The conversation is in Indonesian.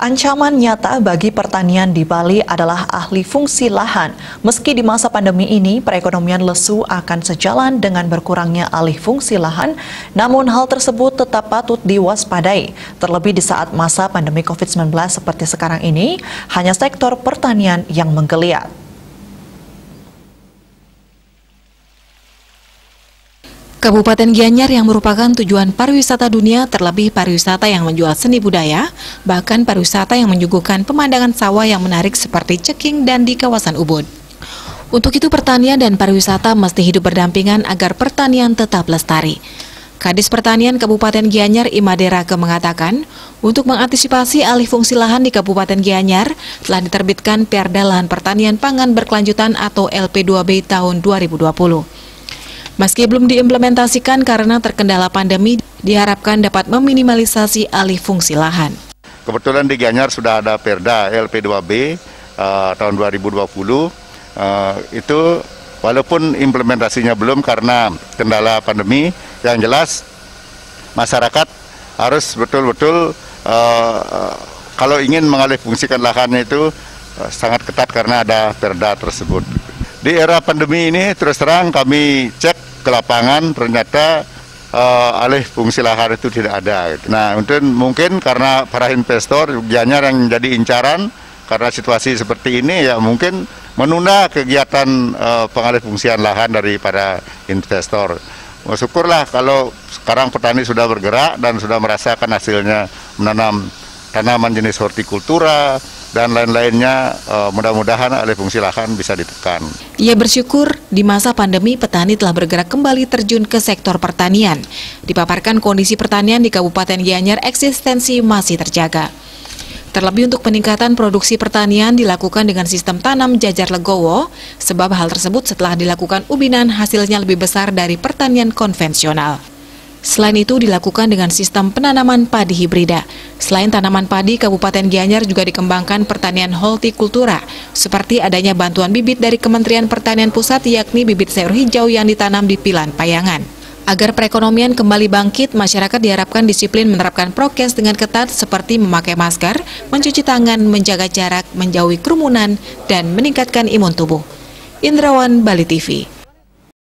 Ancaman nyata bagi pertanian di Bali adalah ahli fungsi lahan. Meski di masa pandemi ini, perekonomian lesu akan sejalan dengan berkurangnya alih fungsi lahan, namun hal tersebut tetap patut diwaspadai. Terlebih di saat masa pandemi COVID-19 seperti sekarang ini, hanya sektor pertanian yang menggeliat. Kabupaten Gianyar yang merupakan tujuan pariwisata dunia, terlebih pariwisata yang menjual seni budaya, bahkan pariwisata yang menyuguhkan pemandangan sawah yang menarik seperti ceking dan di kawasan Ubud. Untuk itu pertanian dan pariwisata mesti hidup berdampingan agar pertanian tetap lestari. Kadis Pertanian Kabupaten Gianyar Imaderake mengatakan, untuk mengantisipasi alih fungsi lahan di Kabupaten Gianyar, telah diterbitkan Perda Lahan Pertanian Pangan Berkelanjutan atau LP2B tahun 2020. Meski belum diimplementasikan karena terkendala pandemi, diharapkan dapat meminimalisasi alih fungsi lahan. Kebetulan di Gianyar sudah ada Perda LP2B tahun 2020. Itu walaupun implementasinya belum karena kendala pandemi, yang jelas masyarakat harus betul-betul kalau ingin mengalih fungsikan lahannya itu sangat ketat karena ada Perda tersebut. Di era pandemi ini terus terang kami cek ke lapangan, ternyata alih fungsi lahan itu tidak ada. Nah, mungkin karena para investor Gianyar yang jadi incaran karena situasi seperti ini, ya mungkin menunda kegiatan pengalih fungsian lahan daripada investor. Syukurlah kalau sekarang petani sudah bergerak dan sudah merasakan hasilnya menanam tanaman jenis hortikultura dan lain-lainnya, mudah-mudahan alih fungsi lahan bisa ditekan. Ia bersyukur di masa pandemi petani telah bergerak kembali terjun ke sektor pertanian. Dipaparkan kondisi pertanian di Kabupaten Gianyar eksistensi masih terjaga. Terlebih untuk peningkatan produksi pertanian dilakukan dengan sistem tanam jajar legowo, sebab hal tersebut setelah dilakukan ubinan hasilnya lebih besar dari pertanian konvensional. Selain itu dilakukan dengan sistem penanaman padi hibrida. Selain tanaman padi, Kabupaten Gianyar juga dikembangkan pertanian hortikultura, seperti adanya bantuan bibit dari Kementerian Pertanian Pusat yakni bibit sayur hijau yang ditanam di Pilan Payangan. Agar perekonomian kembali bangkit, masyarakat diharapkan disiplin menerapkan prokes dengan ketat seperti memakai masker, mencuci tangan, menjaga jarak, menjauhi kerumunan, dan meningkatkan imun tubuh. Indrawan, Bali TV.